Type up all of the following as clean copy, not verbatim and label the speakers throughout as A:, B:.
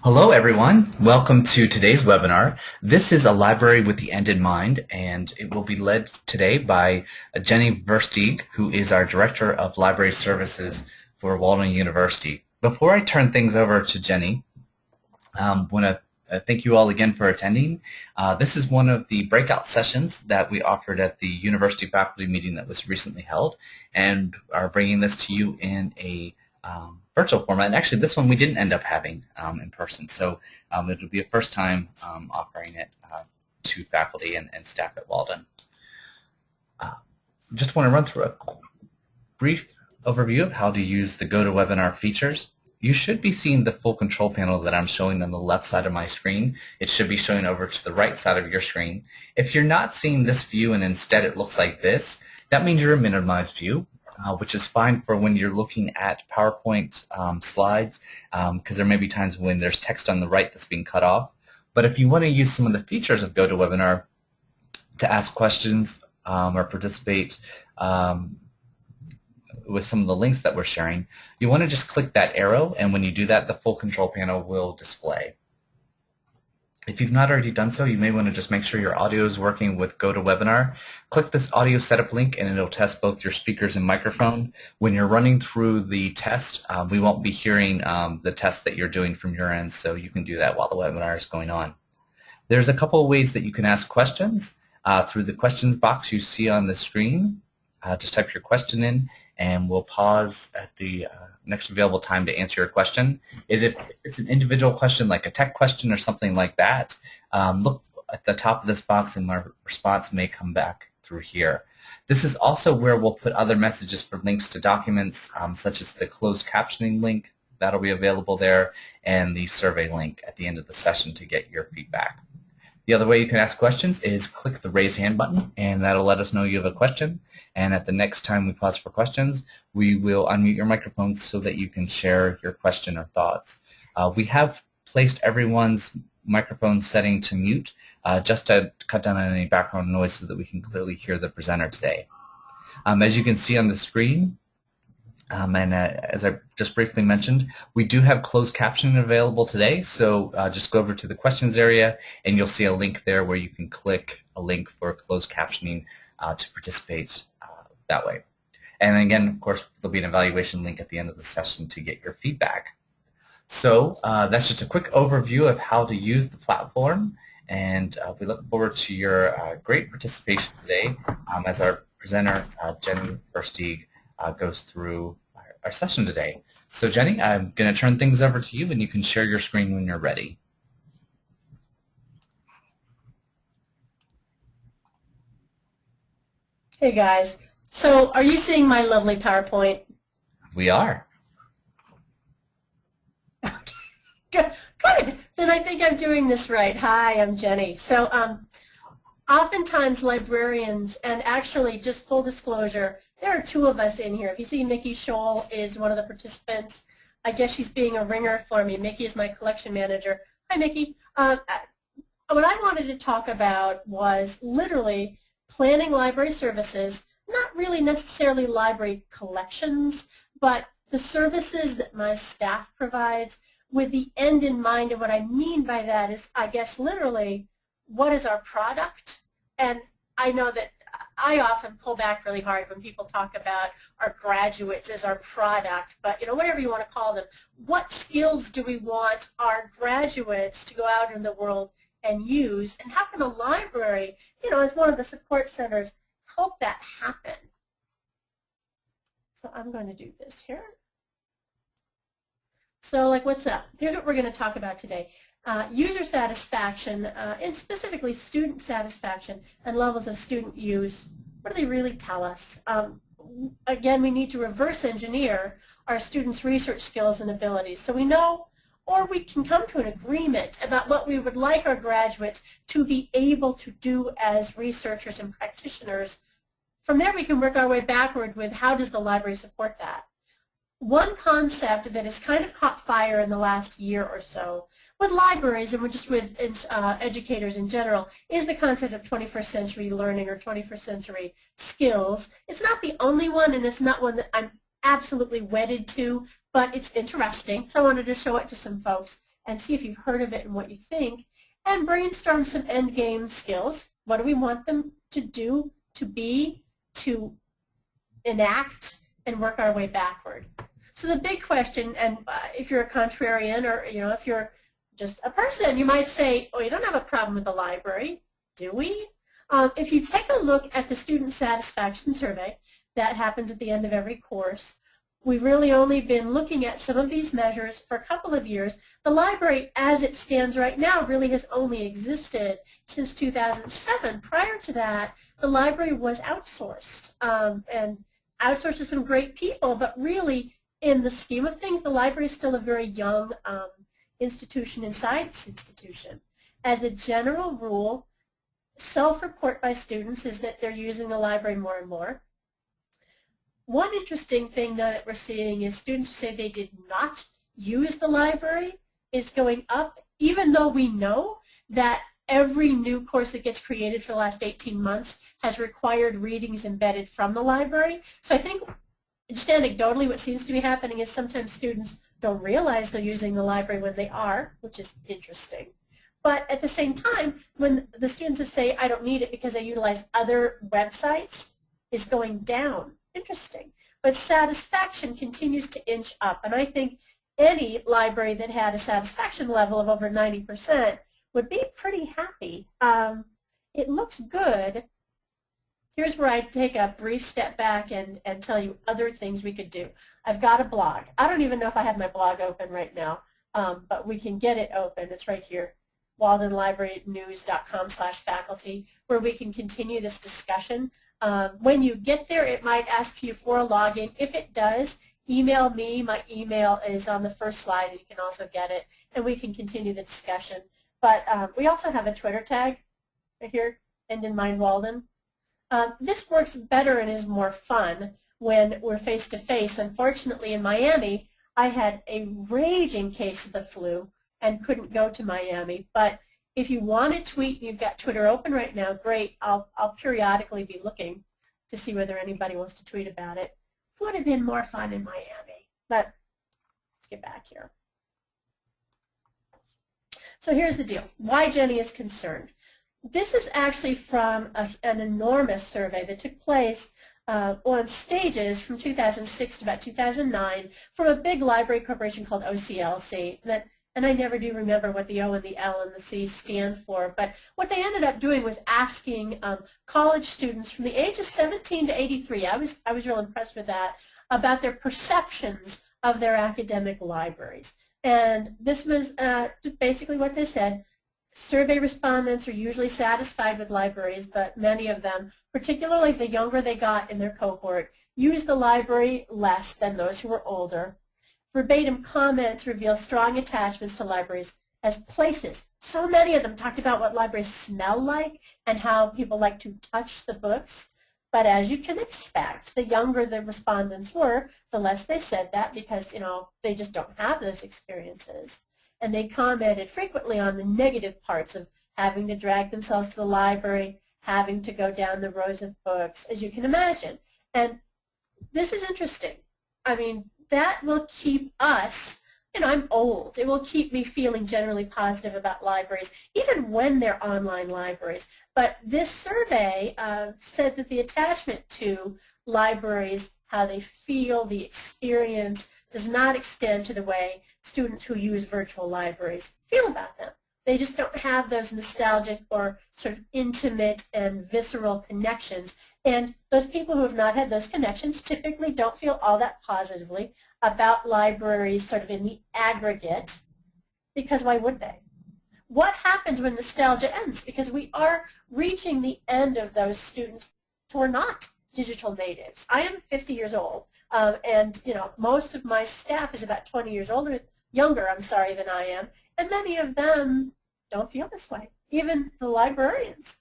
A: Hello everyone, welcome to today's webinar. This is a library with the end in mind, and it will be led today by Jenny Versteeg, who is our Director of Library Services for Walden University. Before I turn things over to Jenny, I want to thank you all again for attending. This is one of the breakout sessions that we offered at the university faculty meeting that was recently held, and are bringing this to you in a virtual format. And actually, this one we didn't end up having in person, so it will be a first time offering it to faculty and staff at Walden. Just want to run through a brief overview of how to use the GoToWebinar features. You should be seeing the full control panel that I'm showing on the left side of my screen. It should be showing over to the right side of your screen. If you're not seeing this view and instead it looks like this, that means you're a minimized view, which is fine for when you're looking at PowerPoint slides, because there may be times when there's text on the right that's being cut off. But if you want to use some of the features of GoToWebinar to ask questions or participate with some of the links that we're sharing, you want to just click that arrow, and when you do that, the full control panel will display. If you've not already done so, you may want to just make sure your audio is working with GoToWebinar. Click this audio setup link and it'll test both your speakers and microphone. When you're running through the test, we won't be hearing the test that you're doing from your end, so you can do that while the webinar is going on. There's a couple of ways that you can ask questions. Through the questions box you see on the screen, just type your question in and we'll pause at the next available time to answer your question. If it's an individual question like a tech question or something like that, look at the top of this box and my response may come back through here. This is also where we'll put other messages for links to documents, such as the closed captioning link that'll be available there, and the survey link at the end of the session to get your feedback. The other way you can ask questions is click the raise hand button, and that'll let us know you have a question. And at the next time we pause for questions, we will unmute your microphone so that you can share your question or thoughts. We have placed everyone's microphone setting to mute just to cut down on any background noise so that we can clearly hear the presenter today. As you can see on the screen, and as I just briefly mentioned, we do have closed captioning available today, so just go over to the questions area and you'll see a link there where you can click a link for closed captioning to participate that way. And again, of course, there'll be an evaluation link at the end of the session to get your feedback. So that's just a quick overview of how to use the platform, and we look forward to your great participation today as our presenter, Jenny Versteeg, goes through our session today. So Jenny, I'm going to turn things over to you, and you can share your screen when you're ready.
B: Hey guys, so are you seeing my lovely PowerPoint?
A: We are.
B: Good. Then I think I'm doing this right. Hi, I'm Jenny. So oftentimes librarians, and actually just full disclosure, there are two of us in here. If you see Mickey Scholl is one of the participants. I guess she's being a ringer for me. Mickey is my collection manager. Hi, Mickey. What I wanted to talk about was literally planning library services, not really necessarily library collections, but the services that my staff provides with the end in mind. And what I mean by that is, I guess, literally, what is our product? And I know that I often pull back really hard when people talk about our graduates as our product, but whatever you want to call them, what skills do we want our graduates to go out in the world and use, and how can the library, as one of the support centers, help that happen? So I'm going to do this here. So what's up? Here's what we're going to talk about today. User satisfaction, and specifically student satisfaction and levels of student use. What do they really tell us? Again, we need to reverse engineer our students' research skills and abilities. So we know, or we can come to an agreement about what we would like our graduates to be able to do as researchers and practitioners. From there, we can work our way backward with how does the library support that. One concept that has kind of caught fire in the last year or so with libraries and just with educators in general is the concept of 21st century learning or 21st century skills. It's not the only one, and it's not one that I'm absolutely wedded to, but it's interesting, so I wanted to show it to some folks and see if you've heard of it and what you think, and brainstorm some end game skills. What do we want them to do, to be, to enact, and work our way backward? So the big question, and if you're a contrarian or if you're just a person, you might say, oh, you don't have a problem with the library, do we? If you take a look at the student satisfaction survey that happens at the end of every course, we've really only been looking at some of these measures for a couple of years. The library, as it stands right now, really has only existed since 2007. Prior to that, the library was outsourced, and outsourced to some great people, but really, in the scheme of things, the library is still a very young institution inside this institution. As a general rule, self-report by students is that they're using the library more and more. One interesting thing that we're seeing is students who say they did not use the library is going up, even though we know that every new course that gets created for the last 18 months has required readings embedded from the library. So I think just anecdotally what seems to be happening is sometimes students don't realize they're using the library when they are, which is interesting. But at the same time, when the students say, I don't need it because I utilize other websites, is going down. Interesting. But satisfaction continues to inch up. And I think any library that had a satisfaction level of over 90% would be pretty happy. It looks good. Here's where I take a brief step back and tell you other things we could do. I've got a blog. I don't even know if I have my blog open right now, but we can get it open. It's right here, waldenlibrarynews.com/faculty, where we can continue this discussion. When you get there, it might ask you for a login. If it does, email me. My email is on the first slide, and you can also get it, and we can continue the discussion. But we also have a Twitter tag right here, End in Mind Walden. This works better and is more fun when we're face-to-face. Unfortunately, in Miami, I had a raging case of the flu and couldn't go to Miami. But if you want to tweet, you've got Twitter open right now, great. I'll periodically be looking to see whether anybody wants to tweet about it. Would have been more fun in Miami. But let's get back here. So here's the deal. Why Jenny is concerned. This is actually from an enormous survey that took place on stages from 2006 to about 2009 from a big library corporation called OCLC. And I never do remember what the O and the L and the C stand for, but what they ended up doing was asking college students from the age of 17 to 83, I was real impressed with that, about their perceptions of their academic libraries. And this was basically what they said. Survey respondents are usually satisfied with libraries, but many of them, particularly the younger they got in their cohort, use the library less than those who were older. Verbatim comments reveal strong attachments to libraries as places. So many of them talked about what libraries smell like and how people like to touch the books. But as you can expect, the younger the respondents were, the less they said that because, they just don't have those experiences. And they commented frequently on the negative parts of having to drag themselves to the library, having to go down the rows of books, as you can imagine. And this is interesting. I mean, that will keep us, I'm old. It will keep me feeling generally positive about libraries, even when they're online libraries. But this survey said that the attachment to libraries, how they feel, the experience, does not extend to the way students who use virtual libraries feel about them. They just don't have those nostalgic or sort of intimate and visceral connections. And those people who have not had those connections typically don't feel all that positively about libraries sort of in the aggregate, because why would they? What happens when nostalgia ends? Because we are reaching the end of those students who are not digital natives. I am 50 years old, and most of my staff is about 20 years younger than I am, and many of them don't feel this way, even the librarians.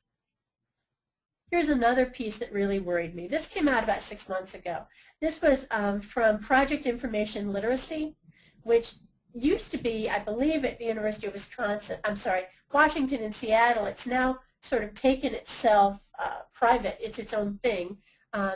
B: Here's another piece that really worried me. This came out about 6 months ago. This was from Project Information Literacy, which used to be, I believe, at the University of Washington and Seattle. It's now sort of taken itself private. It's its own thing.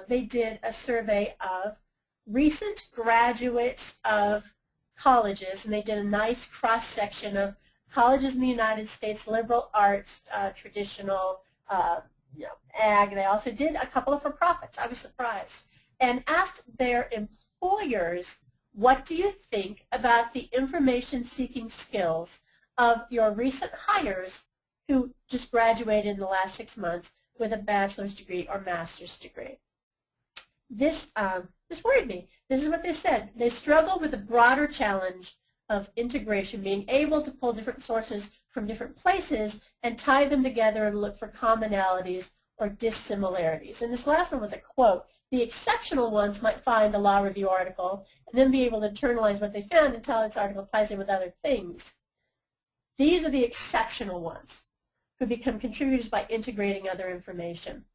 B: They did a survey of recent graduates of colleges, and they did a nice cross-section of colleges in the United States, liberal arts, traditional, ag. They also did a couple of for-profits. I was surprised. And asked their employers, what do you think about the information-seeking skills of your recent hires who just graduated in the last 6 months with a bachelor's degree or master's degree? This worried me. This is what they said. They struggle with the broader challenge of integration, being able to pull different sources from different places and tie them together and look for commonalities or dissimilarities. And this last one was a quote. The exceptional ones might find a law review article and then be able to internalize what they found until this article ties in with other things. These are the exceptional ones who become contributors by integrating other information.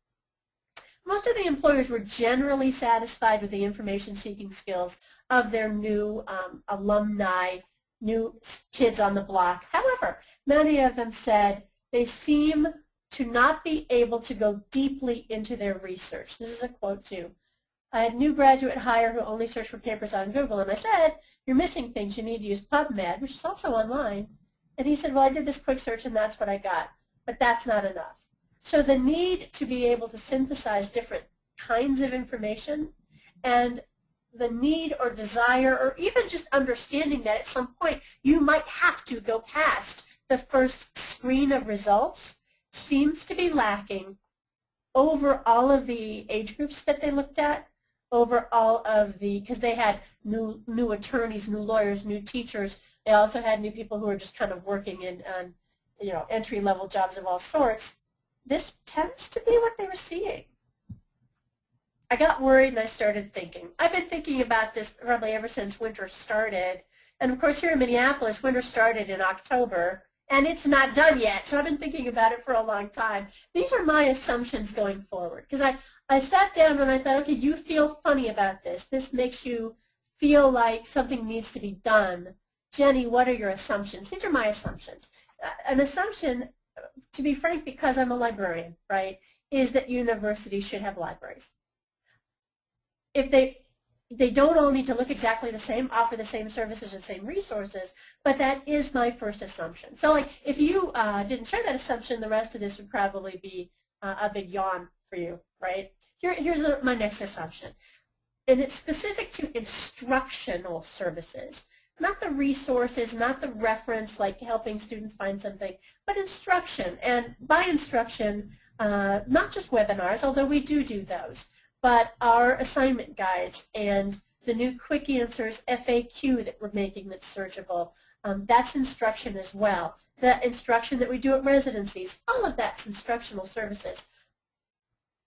B: Most of the employers were generally satisfied with the information-seeking skills of their new alumni, new kids on the block. However, many of them said they seem to not be able to go deeply into their research. This is a quote too. I had a new graduate hire who only searched for papers on Google, and I said, you're missing things. You need to use PubMed, which is also online. And he said, well, I did this quick search, and that's what I got. But that's not enough. So the need to be able to synthesize different kinds of information and the need or desire or even just understanding that at some point you might have to go past the first screen of results seems to be lacking over all of the age groups that they looked at, over all of the, because they had new attorneys, new lawyers, new teachers. They also had new people who were just kind of working in entry-level jobs of all sorts. This tends to be what they were seeing. I got worried and I started thinking. I've been thinking about this probably ever since winter started. And of course here in Minneapolis, winter started in October and it's not done yet. So I've been thinking about it for a long time. These are my assumptions going forward. Because I sat down and I thought, okay, you feel funny about this. This makes you feel like something needs to be done. Jenny, what are your assumptions? These are my assumptions. An assumption, to be frank, because I'm a librarian, right, is that universities should have libraries. If they don't all need to look exactly the same, offer the same services and same resources, but that is my first assumption. So like if you didn't share that assumption, the rest of this would probably be a big yawn for you, right? Here's my next assumption. And it's specific to instructional services. Not the resources, not the reference, like helping students find something, but instruction. And by instruction, not just webinars, although we do those, but our assignment guides and the new quick answers FAQ that we're making that's searchable. That's instruction as well. The instruction that we do at residencies, all of that's instructional services.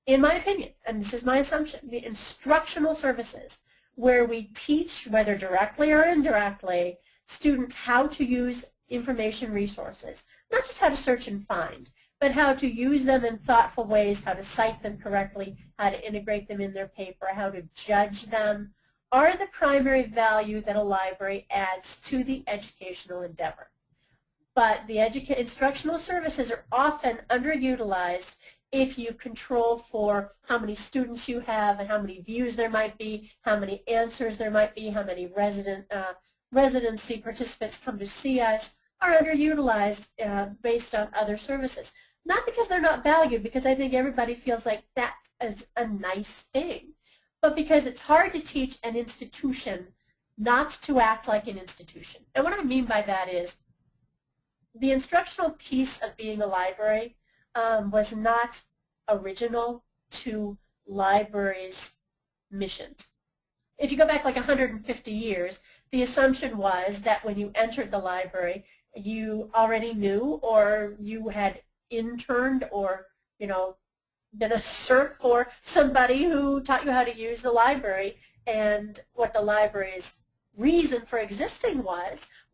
B: In my opinion, and this is my assumption, the instructional services where we teach, whether directly or indirectly, students how to use information resources. Not just how to search and find, but how to use them in thoughtful ways, how to cite them correctly, how to integrate them in their paper, how to judge them, are the primary value that a library adds to the educational endeavor. But the instructional services are often underutilized if you control for how many students you have and how many views there might be, how many answers there might be, how many residency participants come to see us, are underutilized based on other services. Not because they're not valued, because I think everybody feels like that is a nice thing, but because it's hard to teach an institution not to act like an institution. And what I mean by that is the instructional piece of being a library was not original to libraries' missions. If you go back like 150 years, the assumption was that when you entered the library, you already knew or you had interned or, been a cert for somebody who taught you how to use the library, and what the library's reason for existing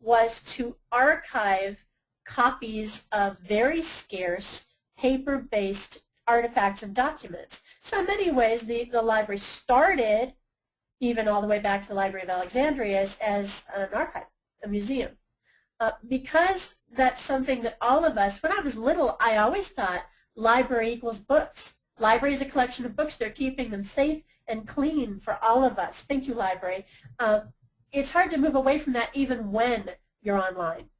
B: was to archive copies of very scarce paper-based artifacts and documents. So in many ways, the library started, even all the way back to the Library of Alexandria, as an archive, a museum. Because that's something that all of us, when I was little, I always thought library equals books. Library is a collection of books. They're keeping them safe and clean for all of us. Thank you, library. it's hard to move away from that even when you're online.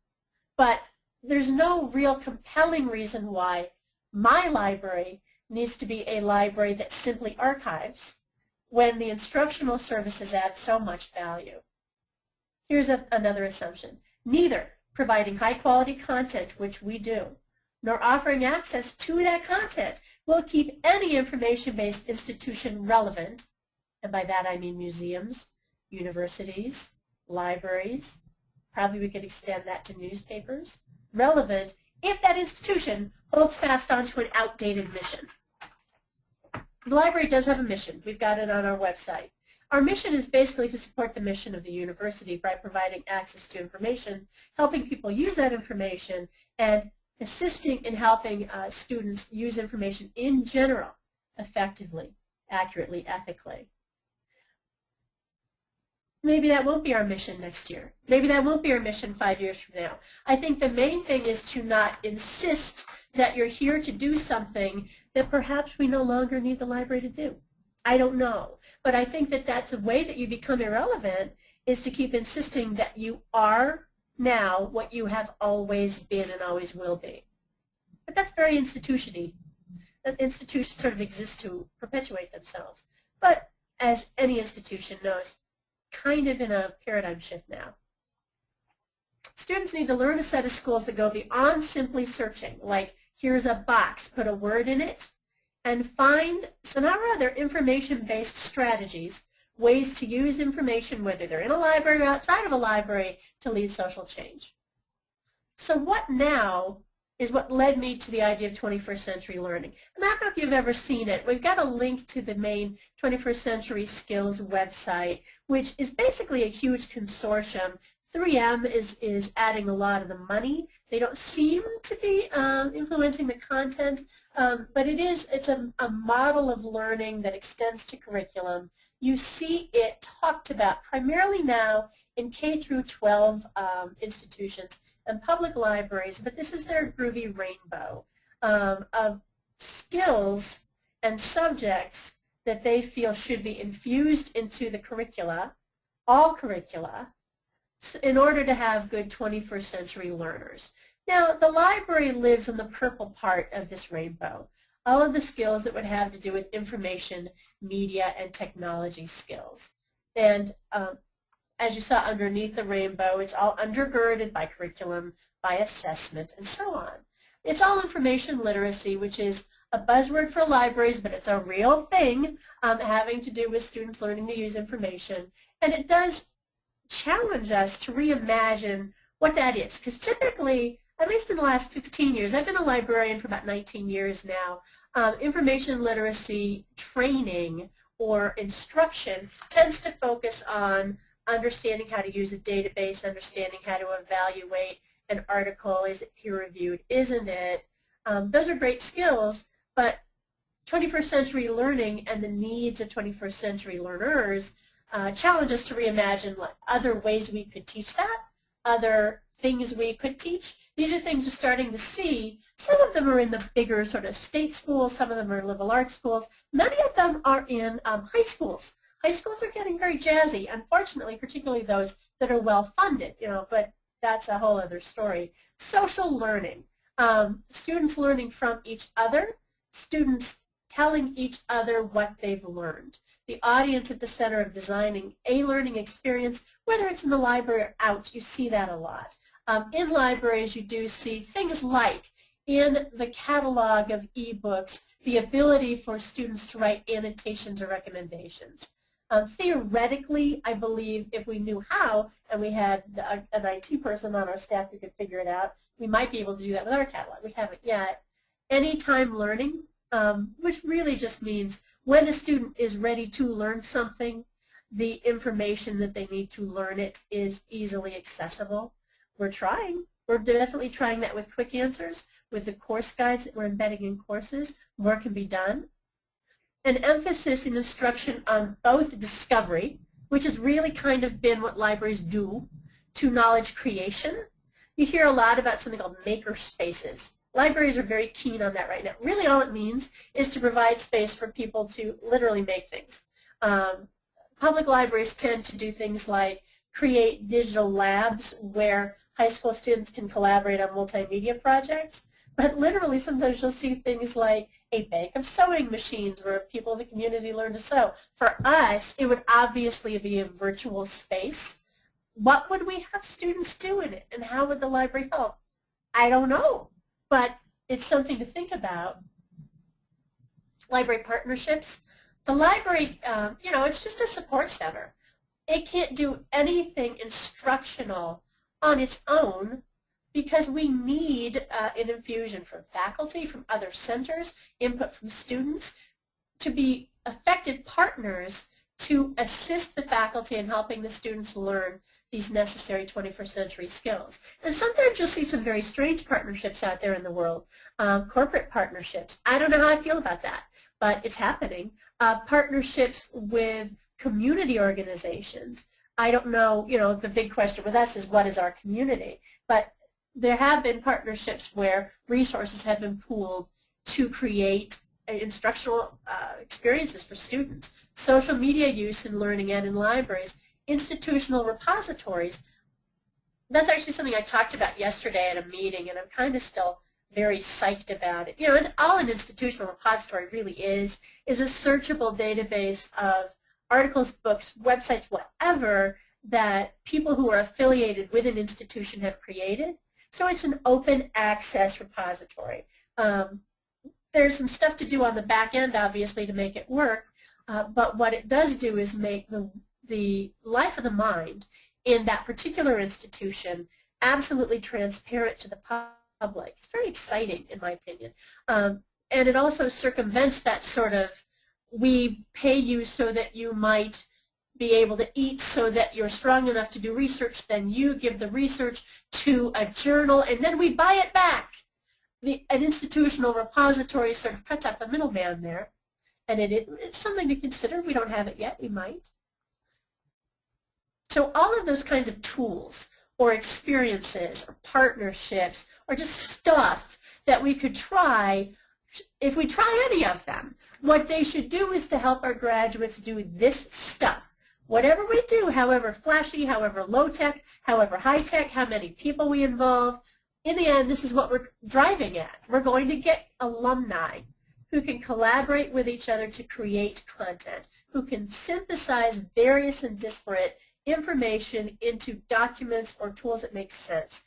B: But there's no real compelling reason why my library needs to be a library that simply archives when the instructional services add so much value. Here's another assumption. Neither providing high-quality content, which we do, nor offering access to that content will keep any information-based institution relevant, and by that I mean museums, universities, libraries, probably we could extend that to newspapers, relevant if that institution holds fast onto an outdated mission. The library does have a mission. We've got it on our website. Our mission is basically to support the mission of the university by providing access to information, helping people use that information, and assisting in helping students use information in general effectively, accurately, ethically. Maybe that won't be our mission next year. Maybe that won't be our mission 5 years from now. I think the main thing is to not insist that you're here to do something that perhaps we no longer need the library to do. I don't know. But I think that that's a way that you become irrelevant, is to keep insisting that you are now what you have always been and always will be. But that's very institution-y. That institutions sort of exist to perpetuate themselves. But as any institution knows, kind of in a paradigm shift now. Students need to learn a set of skills that go beyond simply searching, like here's a box, put a word in it, and find somehow or other information-based strategies, ways to use information, whether they're in a library or outside of a library, to lead social change. So what now is what led me to the idea of 21st century learning. And I don't know if you've ever seen it. We've got a link to the main 21st Century Skills website, which is basically a huge consortium. 3M is adding a lot of the money. They don't seem to be influencing the content, but it's a model of learning that extends to curriculum. You see it talked about primarily now in K through 12 institutions and public libraries, but this is their groovy rainbow of skills and subjects that they feel should be infused into the curricula, all curricula, in order to have good 21st century learners. Now, the library lives in the purple part of this rainbow, all of the skills that would have to do with information, media, and technology skills. And as you saw underneath the rainbow, it's all undergirded by curriculum, by assessment, and so on. It's all information literacy, which is a buzzword for libraries, but it's a real thing having to do with students learning to use information. And it does challenge us to reimagine what that is. Because typically, at least in the last 15 years, I've been a librarian for about 19 years now, information literacy training or instruction tends to focus on understanding how to use a database, understanding how to evaluate an article. Is it peer-reviewed? Isn't it? Those are great skills, but 21st century learning and the needs of 21st century learners challenge us to reimagine what other ways we could teach that, other things we could teach. These are things we're starting to see. Some of them are in the bigger sort of state schools. Some of them are liberal arts schools. Many of them are in high schools. High schools are getting very jazzy, unfortunately, particularly those that are well-funded, but that's a whole other story. Social learning, students learning from each other, students telling each other what they've learned. The audience at the center of designing a learning experience, whether it's in the library or out, you see that a lot. In libraries, you do see things like in the catalog of e-books, the ability for students to write annotations or recommendations. Theoretically, I believe if we knew how, and we had an IT person on our staff who could figure it out, we might be able to do that with our catalog. We haven't yet. Anytime learning, which really just means when a student is ready to learn something, the information that they need to learn it is easily accessible. We're trying. We're definitely trying that with quick answers, with the course guides that we're embedding in courses. More can be done. An emphasis in instruction on both discovery, which has really kind of been what libraries do, to knowledge creation. You hear a lot about something called maker spaces. Libraries are very keen on that right now. Really all it means is to provide space for people to literally make things. Public libraries tend to do things like create digital labs where high school students can collaborate on multimedia projects. But literally sometimes you'll see things like a bank of sewing machines where people in the community learn to sew. For us, it would obviously be a virtual space. What would we have students do in it, and how would the library help? I don't know, but it's something to think about. Library partnerships. The library, it's just a support center. It can't do anything instructional on its own because we need an infusion from faculty, from other centers, input from students to be effective partners to assist the faculty in helping the students learn these necessary 21st century skills. And sometimes you'll see some very strange partnerships out there in the world, corporate partnerships. I don't know how I feel about that, but it's happening. Partnerships with community organizations. I don't know, the big question with us is what is our community? But there have been partnerships where resources have been pooled to create instructional experiences for students. Social media use in learning and in libraries. Institutional repositories. That's actually something I talked about yesterday at a meeting, and I'm kind of still very psyched about it. All an institutional repository really is a searchable database of articles, books, websites, whatever that people who are affiliated with an institution have created. So it's an open access repository. There's some stuff to do on the back end, obviously, to make it work, but what it does do is make the life of the mind in that particular institution absolutely transparent to the public. It's very exciting, in my opinion. And it also circumvents that sort of, we pay you so that you might be able to eat, so that you're strong enough to do research, then you give the research to a journal, and then we buy it back. An institutional repository sort of cuts out the middleman there, and it's something to consider. We don't have it yet. We might. So all of those kinds of tools or experiences or partnerships or just stuff that we could try, if we try any of them, what they should do is to help our graduates do this stuff. Whatever we do, however flashy, however low-tech, however high-tech, how many people we involve, in the end, this is what we're driving at. We're going to get alumni who can collaborate with each other to create content, who can synthesize various and disparate information into documents or tools that make sense.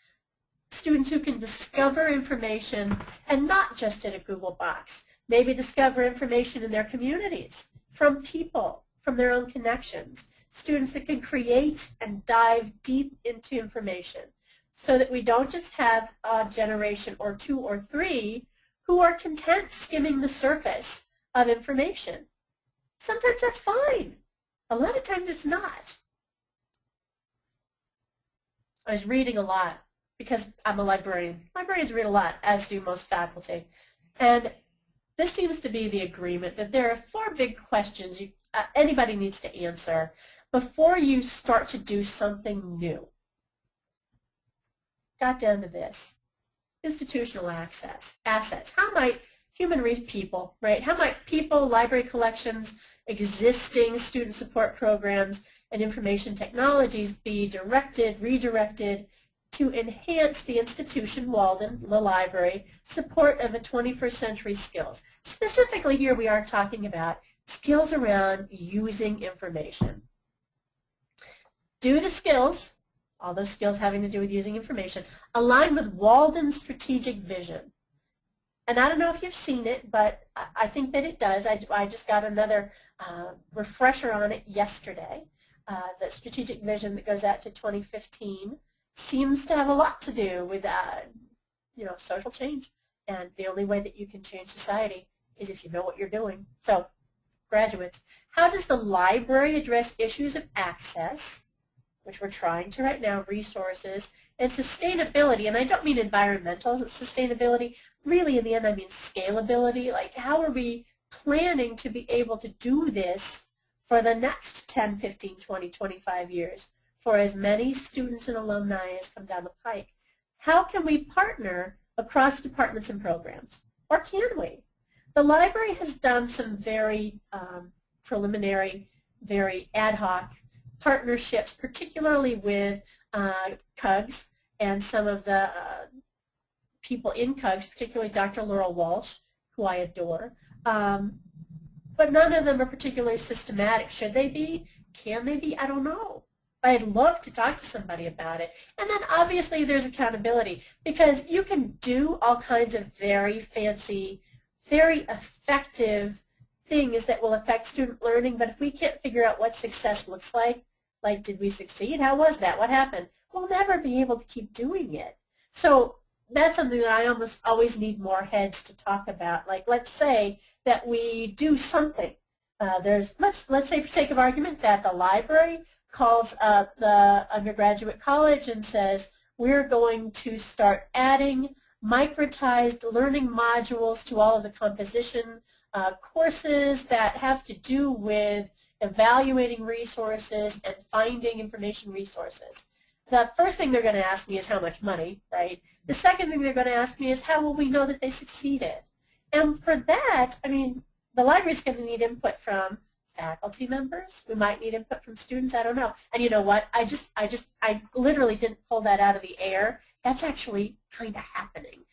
B: Students who can discover information, and not just in a Google box, maybe discover information in their communities, from people, from their own connections. Students that can create and dive deep into information so that we don't just have a generation or two or three who are content skimming the surface of information. Sometimes that's fine. A lot of times it's not. I was reading a lot because I'm a librarian. Librarians read a lot, as do most faculty. And this seems to be the agreement that there are 4 big questions anybody needs to answer before you start to do something new. Got down to this. Institutional access, assets. How might people, right? How might people, library collections, existing student support programs, and information technologies be directed, redirected to enhance the institution, Walden, the library, support of a 21st century skills. Specifically here we are talking about skills around using information. Do the skills, all those skills having to do with using information, align with Walden's strategic vision. And I don't know if you've seen it, but I think that it does. I just got another refresher on it yesterday. The strategic vision that goes out to 2015 seems to have a lot to do with social change. And the only way that you can change society is if you know what you're doing. So, graduates, how does the library address issues of access, which we're trying to right now, resources, and sustainability? And I don't mean environmental sustainability. Really, in the end, I mean scalability. Like, how are we planning to be able to do this for the next 10, 15, 20, 25 years for as many students and alumni as come down the pike? How can we partner across departments and programs? Or can we? The library has done some very preliminary, very ad hoc partnerships, particularly with CUGS and some of the people in CUGS, particularly Dr. Laurel Walsh, who I adore. But none of them are particularly systematic. Should they be? Can they be? I don't know. I'd love to talk to somebody about it. And then obviously there's accountability, because you can do all kinds of very fancy, very effective things that will affect student learning, but if we can't figure out what success looks like did we succeed? How was that? What happened? We'll never be able to keep doing it. So that's something that I almost always need more heads to talk about. Like, let's say that we do something. Let's say, for sake of argument, that the library calls up the undergraduate college and says, we're going to start adding microtized learning modules to all of the composition courses that have to do with evaluating resources and finding information resources. The first thing they're going to ask me is how much money, right? The second thing they're going to ask me is how will we know that they succeeded? And for that, I mean, the library's going to need input from faculty members. We might need input from students. I don't know. And you know what? I literally didn't pull that out of the air. That's actually kind of happening.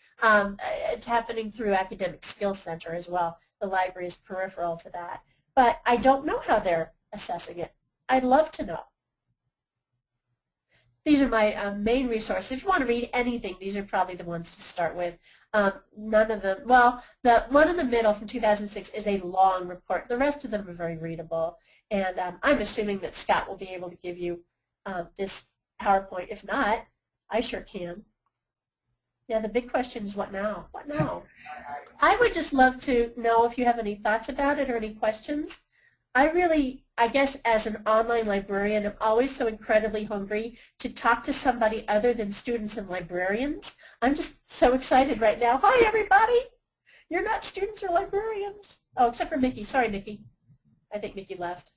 B: It's happening through Academic Skills Center as well. The library is peripheral to that. But I don't know how they're assessing it. I'd love to know. These are my main resources. If you want to read anything, these are probably the ones to start with. None of them, well, the one in the middle from 2006 is a long report. The rest of them are very readable. And I'm assuming that Scott will be able to give you this PowerPoint. If not, I sure can. Yeah, the big question is what now? What now? I would just love to know if you have any thoughts about it or any questions. I guess as an online librarian, I'm always so incredibly hungry to talk to somebody other than students and librarians. I'm just so excited right now. Hi, everybody. You're not students or librarians. Oh, except for Mickey. Sorry, Mickey. I think Mickey left.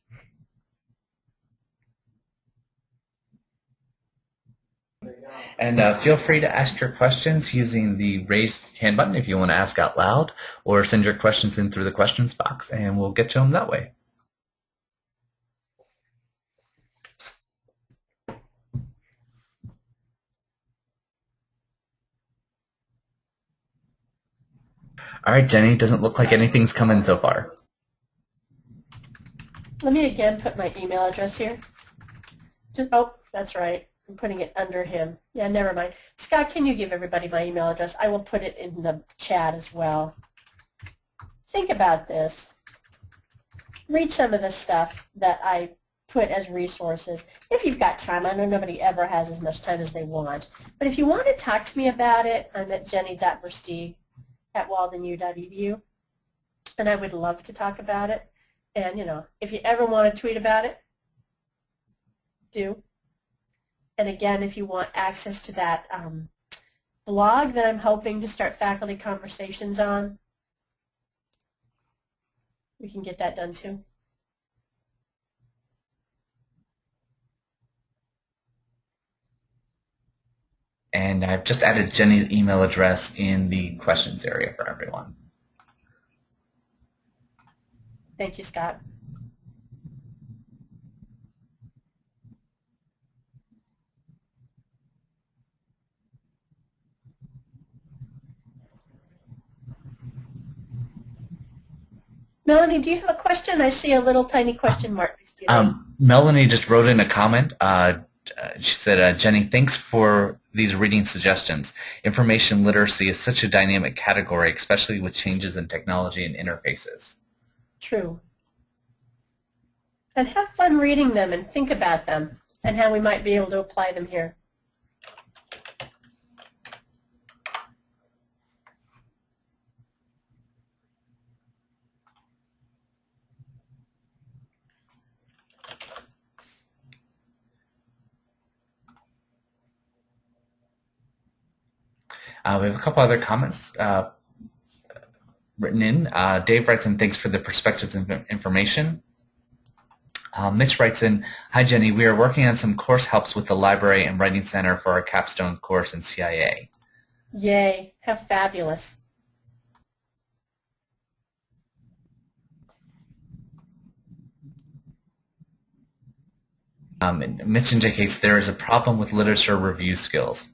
A: And feel free to ask your questions using the raise hand button if you want to ask out loud, or send your questions in through the questions box, and we'll get to them that way. All right, Jenny, doesn't look like anything's come in so far.
B: Let me again put my email address here. Oh, that's right. I'm putting it under him. Yeah, never mind. Scott, can you give everybody my email address? I will put it in the chat as well. Think about this. Read some of the stuff that I put as resources. If you've got time, I know nobody ever has as much time as they want. But if you want to talk to me about it, I'm at jenny.versteeg@waldenu.edu. And I would love to talk about it. And, you know, if you ever want to tweet about it, do. And again, if you want access to that blog that I'm hoping to start faculty conversations on, we can get that done too.
A: And I've just added Jenny's email address in the questions area for everyone.
B: Thank you, Scott. Melanie, do you have a question? I see a little tiny question mark next to you.
A: Melanie just wrote in a comment. She said, Jenny, thanks for these reading suggestions. Information literacy is such a dynamic category, especially with changes in technology and interfaces.
B: True. And have fun reading them and think about them and how we might be able to apply them here.
A: We have a couple other comments written in. Dave writes in, thanks for the perspectives and information. Mitch writes in, hi Jenny, we are working on some course helps with the library and writing center for our capstone course in CIA.
B: Yay, how fabulous.
A: Mitch indicates there is a problem with literature review skills.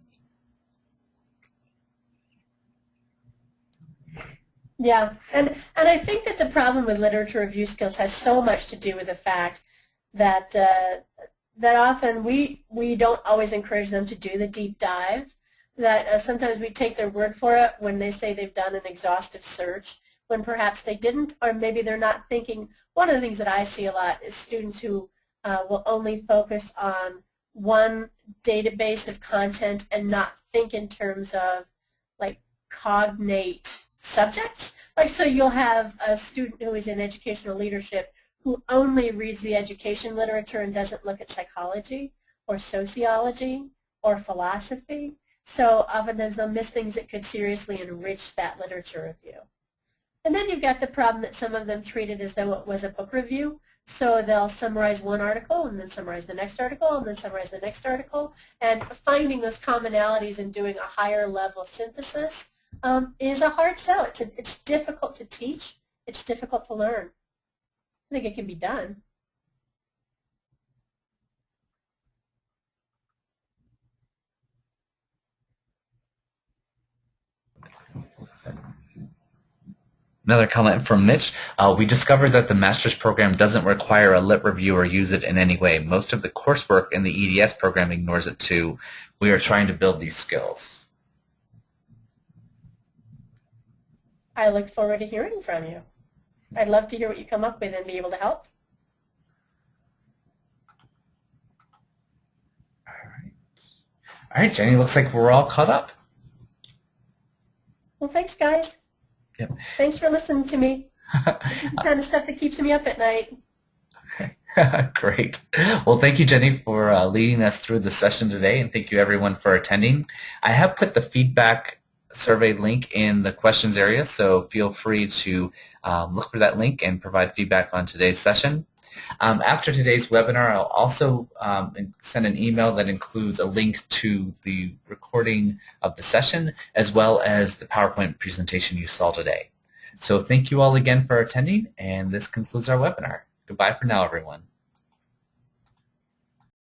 B: Yeah, and I think that the problem with literature review skills has so much to do with the fact that that often we don't always encourage them to do the deep dive. That sometimes we take their word for it when they say they've done an exhaustive search, when perhaps they didn't, or maybe they're not thinking. One of the things that I see a lot is students who will only focus on one database of content and not think in terms of like cognate subjects. Like, so you'll have a student who is in educational leadership who only reads the education literature and doesn't look at psychology or sociology or philosophy. So oftentimes they'll miss things that could seriously enrich that literature review. And then you've got the problem that some of them treat it as though it was a book review. So they'll summarize one article and then summarize the next article and then summarize the next article. And finding those commonalities and doing a higher level synthesis is a hard sell. It's difficult to teach. It's difficult to learn. I think it can be done.
A: Another comment from Mitch. We discovered that the master's program doesn't require a lit review or use it in any way. Most of the coursework in the EDS program ignores it too. We are trying to build these skills.
B: I look forward to hearing from you. I'd love to hear what you come up with and be able to help.
A: All right, Jenny, looks like we're all caught up.
B: Well, thanks, guys.
A: Yep.
B: Thanks for listening to me. This is the kind of stuff that keeps me up at night.
A: Great. Well, thank you, Jenny, for leading us through the session today, and thank you, everyone, for attending. I have put the feedback survey link in the questions area, so feel free to look for that link and provide feedback on today's session. After today's webinar, I'll also send an email that includes a link to the recording of the session as well as the PowerPoint presentation you saw today. So thank you all again for attending, and this concludes our webinar. Goodbye for now, everyone.